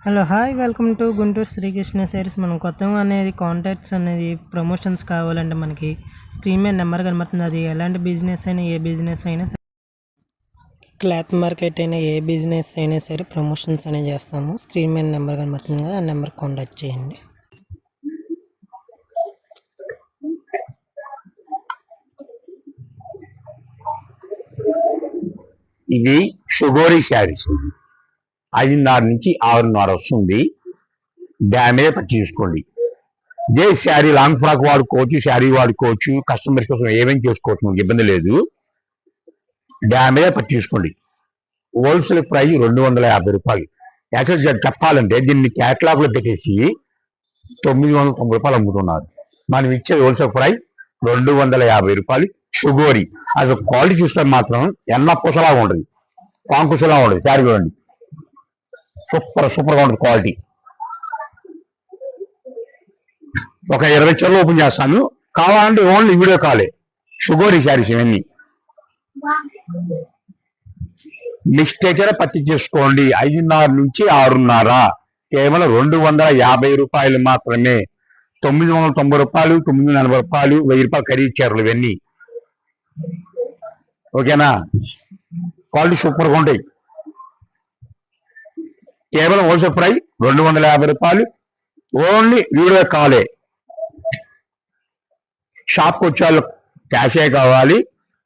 Hello hi welcome to Guntur Srikrishna sarees. మనం కొత్తగా అనేది కాంటాక్ట్స్ అనేది ప్రమోషన్స్ కావాలంటే మనకి స్క్రీన్ మీద నెంబర్ కనబడుతుంది. అది ఎలాంటి బిజినెస్ అయినా ఏ బిజినెస్ అయినా సరే, క్లాత్ మార్కెట్ అయినా ఏ బిజినెస్ అయినా సరే ప్రమోషన్స్ అనేవి చేస్తాము. స్క్రీన్ మీద నెంబర్ కనబడుతుంది కదా, ఆ నెంబర్ కాంటాక్ట్ చేయండి. ఇది షుగోరీ శారీస్ 5:30 నుంచి 6:30 వస్తుంది. డ్యామేజ్ పట్టి చూసుకోండి. ఇదే శారీ లాంగ్ ఫ్రాక్ వాడుకోవచ్చు, శారీ వాడుకోవచ్చు, కస్టమర్స్ కోసం ఏమేమి చేసుకోవచ్చు, మీకు ఇబ్బంది లేదు. డ్యామేజ్ పట్టి చూసుకోండి. హోల్సేల్ ప్రైస్ 250 రూపాయలు. యాక్చువల్ చెప్పాలంటే దీన్ని క్యాటలాగ్ లో పెట్టేసి 990 రూపాయలు అమ్ముతున్నారు. మనం ఇచ్చే హోల్సేల్ ప్రైస్ 250 రూపాయలు. షుగోరీ అసలు క్వాలిటీ చూస్తే మాత్రం ఎన్న పూసలాగా ఉంటుంది, కాంకుసలా ఉంటుంది. శారీ చూడండి, సూపర్గా ఉంటుంది క్వాలిటీ. ఒక 20 చీరలు ఓపెన్ చేస్తాను, కావాలంటే ఓన్లీ వీడియో కాలే. షుగోరీ శారీస్ ఇవన్నీ మిస్టేక్ పత్తి చేసుకోండి. 5:30 నుంచి 6:30, కేవలం 250 రూపాయలు మాత్రమే. 990 రూపాయలు, 940 రూపాయలు, 1000 రూపాయలు ఖరీదు చీరలు ఇవన్నీ. ఓకేనా? క్వాలిటీ సూపర్గా ఉంటాయి. కేవలం హోల్సేల్ ప్రైస్ 250 రూపాయలు. ఓన్లీ వీడియో కాలే. షాప్కి వచ్చే వాళ్ళు క్యాషే కావాలి.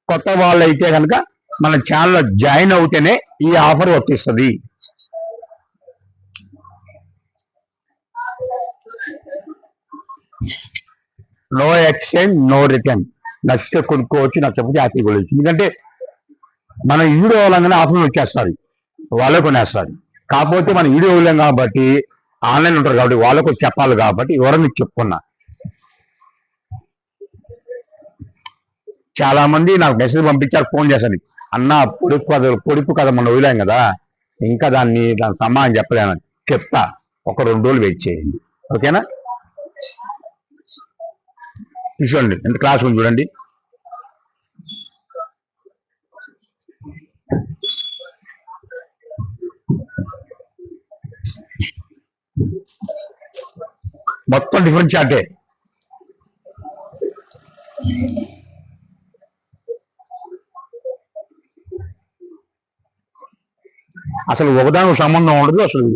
కొత్త వాళ్ళు అయితే కనుక మన ఛానల్లో జాయిన్ అవుతేనే ఈ ఆఫర్ వర్తిస్తుంది. No exchange, no return. నచ్చితే కొనుక్కోవచ్చు, నచ్చకపోతే హ్యాపీ కొనుక్కోవచ్చు. ఎందుకంటే మన వీడియో వాళ్ళంగానే ఆఫర్ వచ్చేస్తారు, వాళ్ళే కొనేస్తారు. కాకపోతే మన వీడియో వెళ్ళాం కాబట్టి ఆన్లైన్ ఉంటారు కాబట్టి వాళ్ళకు చెప్పాలి కాబట్టి ఎవరైనా చెప్పుకున్నా. చాలా మంది నాకు మెసేజ్ పంపించారు, ఫోన్ చేశాను. అన్న పొడుపు కథ మనం వదిలాం కదా, ఇంకా దాని సమాధానం చెప్పలేను. చెప్తా, ఒక 2 రోజులు వెయిట్ చేయండి. ఓకేనా? చూడండి ఎంత క్లాస్ ఉంది చూడండి. మొత్తం డిఫరెంట్ చార్టే. అసలు ఒకదానికి సంబంధం ఉండదు. అసలు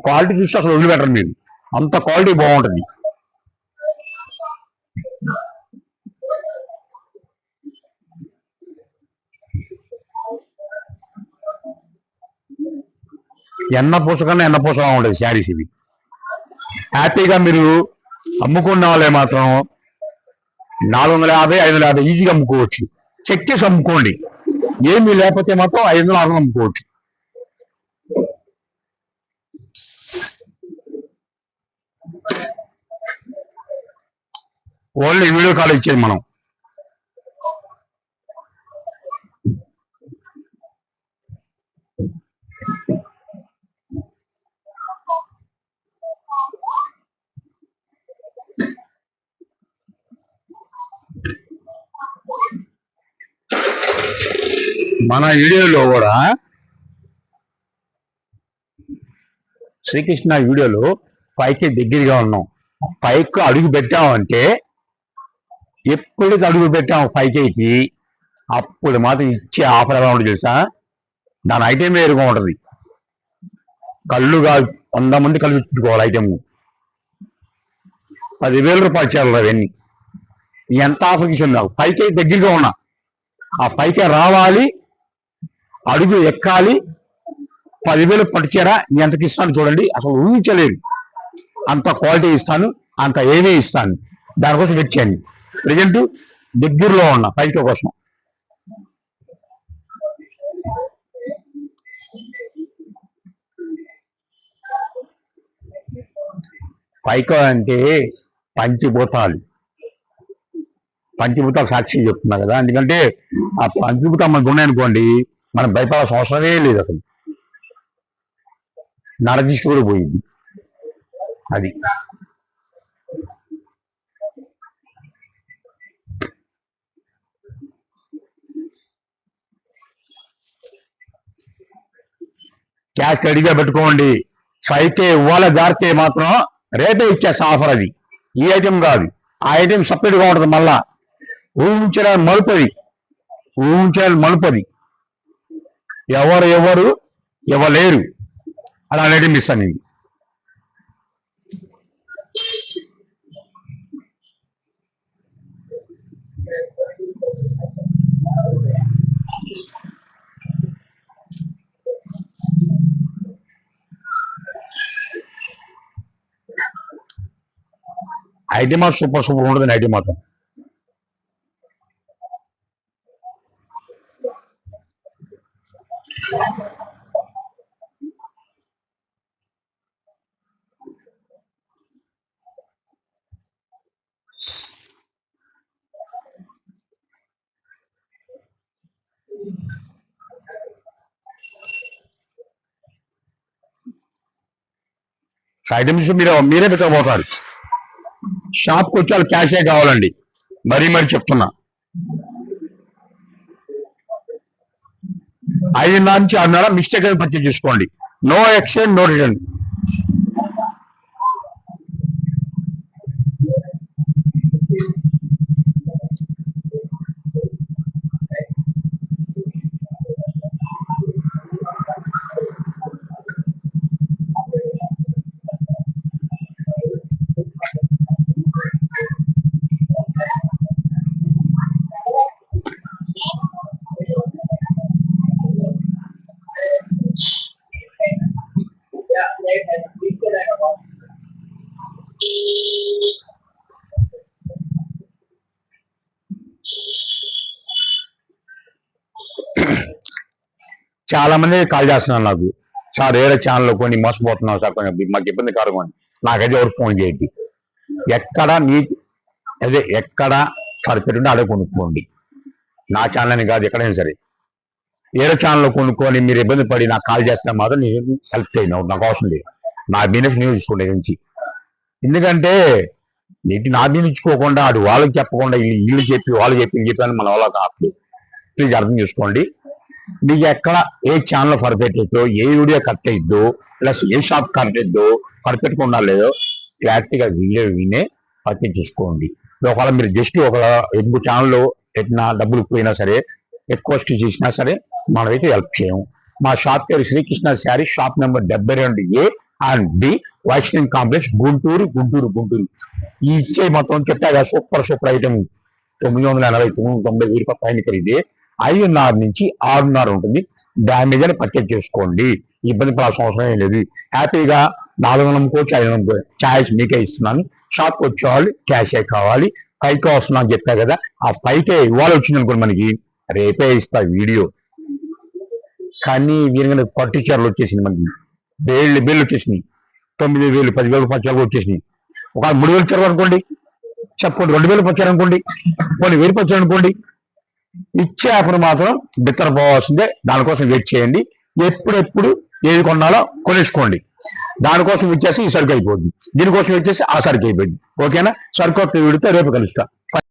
క్వాలిటీ చూస్తే అసలు వదిలిపెట్టరు మీరు, అంత క్వాలిటీ బాగుంటుంది. ఎన్న పూసకన్నా ఎన్న పూసలా ఉంటుంది శారీస్ ఇవి. హ్యాపీగా మీరు అమ్ముకున్న వాళ్ళే మాత్రం 450, 550 ఈజీగా అమ్ముకోవచ్చు. చెక్ చేసి అమ్ముకోండి. ఏమీ లేకపోతే మాత్రం 500, 600 అమ్ముకోవచ్చు. ఓన్లీ వీడియో కాల్ ఇచ్చేది మనం. మన వీడియోలో కూడా శ్రీకృష్ణ వీడియోలో పైకి దగ్గరగా ఉన్నాం. పైకి అడుగు పెట్టామంటే, ఎప్పుడైతే అడుగు పెట్టాము పైకి, అప్పుడు మాత్రం ఇచ్చే ఆఫర్ ఎలా ఉంటుంది తెలుసా? దాని ఐటెం వేరుగా ఉంటుంది. కళ్ళుగా 100 మంది కలిసి చుట్టుకోవాలి. ఐటెము 10,000 రూపాయలు చేయాలి అవన్నీ. ఎంత ఆఫర్ ఇచ్చింది నాకు. పైకి దగ్గరగా ఉన్నా, ఆ పైకే రావాలి, అడుగు ఎక్కాలి. 10,000 పట్టుచారా ఎంతకి ఇస్తాను చూడండి. అసలు ఊహించలేదు, అంత క్వాలిటీ ఇస్తాను, అంత ఏమీ ఇస్తాను. దానికోసం వచ్చాను. ప్రజెంట్ దగ్గరలో ఉన్నా పైకి కోసం. పైకో అంటే పంచిభూతాలు సాక్షి చెప్తున్నా కదా. ఎందుకంటే ఆ పంచిభూతాలు మనకు ఉన్నాయనుకోండి, మనం భయపడాల్సిన అవసరమే లేదు. అసలు నరదిష్టి కూడా పోయింది. అది క్యాష్ రెడీగా పెట్టుకోండి. 5K ఇవ్వాలి జారితే మాత్రం రేపే ఇచ్చేస్తాం ఆఫర్. అది ఈ ఐటెం కాదు, ఆ ఐటెం సపరేట్గా ఉంటుంది. మళ్ళా ఊహించిన మలుపది ఎవరు ఇవ్వలేరు. అలా ఐటెం ఇస్తాను నేను. ఐటెం సూపర్ ఉంటుంది ఐటెం మాత్రం. ఐటమ్స్ మీరే పెట్టబోతారు. షాప్కి వచ్చి వాళ్ళు క్యాషే కావాలండి. మరీ చెప్తున్నా. 5:30 నుంచి 6:30 మిస్టేక్ అని పర్చేజ్ చేసుకోండి. No exchange, no return. చాలా మంది కాల్ చేస్తున్నారు నాకు, సార్ వేరే ఛానల్లో కొన్ని మోసపోతున్నాం సార్, కొంచెం మాకు ఇబ్బంది కలగండి. నాకైతే ఎవరు ఫోన్ చేయద్ది. ఎక్కడ సరిపెట్టుంటే అదే కొనుక్కోండి. నా ఛానల్ అని కాదు, ఎక్కడైనా సరే వేరే ఛానల్లో కొనుక్కొని మీరు ఇబ్బంది పడి నాకు కాల్ చేస్తున్నా మాత్రం నేను హెల్ప్ చేయను, నాకు అవసరం లేదు. నా బిజినెస్ నేను చూసుకోండి నుంచి. ఎందుకంటే నా బిజినెచ్చుకోకుండా అటు వాళ్ళకి చెప్పకుండా వీళ్ళు చెప్పి వాళ్ళు చెప్పి మన వాళ్ళకి కావట్లేదు. ప్లీజ్ అర్థం చేసుకోండి. మీకు ఎక్కడ ఏ ఛానల్ పర్ఫెక్ట్ అవుతుందో, ఏ వీడియో కరెక్ట్ అయిద్దో, ప్లస్ ఏ షాప్ కరెక్ట్ అయిద్దో, పర్ఫెక్ట్గా ఉండాలేదో క్లారిటీగా వినే పర్చేజ్ చేసుకోండి. ఒకవేళ మీరు జస్ట్ ఒక ఎక్కువ ఛానల్లో పెట్టినా డబ్బులు పోయినా సరే, ఎక్కువ చేసినా సరే మనమైతే హెల్ప్ చేయము. మా షాప్ పేరు Srikrishna saree, shop number 72A and B, Vaishnavi complex, Guntur. ఈ ఇచ్చే మొత్తం చెప్పాగా సూపర్ ఐటమ్ 980 పైన ఖరీదే. 5:30 నుంచి 6:30 ఉంటుంది. డ్యామేజ్ అని పర్చేజ్ చేసుకోండి. ఇబ్బంది పడాల్సిన అవసరం ఏం లేదు. హ్యాపీగా 400 అమ్ముకోవచ్చు, 500 అమ్ముకోవచ్చు. ఛాయిస్ మీకే ఇస్తున్నాను. షాప్కి వచ్చేవాళ్ళు క్యాషే కావాలి. 5K వస్తున్నాను చెప్పా కదా, ఆ 5K ఇవాళ వచ్చింది అనుకోండి, మనకి రేపే ఇస్తా వీడియో. కానీ వీరిగా పట్టు చీరలు వచ్చేసింది, మనకి బిల్లు వచ్చేసినాయి. 9,000, 10,000 రూపాయలు వచ్చేసినాయి. ఒక 3,000 చీరలు అనుకోండి, చెప్పండి 2,000 వచ్చారు అనుకోండి, కొన్ని 1,000 వచ్చారు అనుకోండి. ఇచ్చే అప్పుడు మాత్రం బిత్తరపోవాల్సిందే. దానికోసం వెయిట్ చేయండి. ఎప్పుడెప్పుడు ఏది కొన్నాలో కొనేసుకోండి. దానికోసం ఇచ్చేసి ఈ సరుకు అయిపోద్ది, దీనికోసం ఇచ్చేసి ఆ సరుకు అయిపోయింది. ఓకేనా? సరుకు వీడితో రేపు కలుస్తా.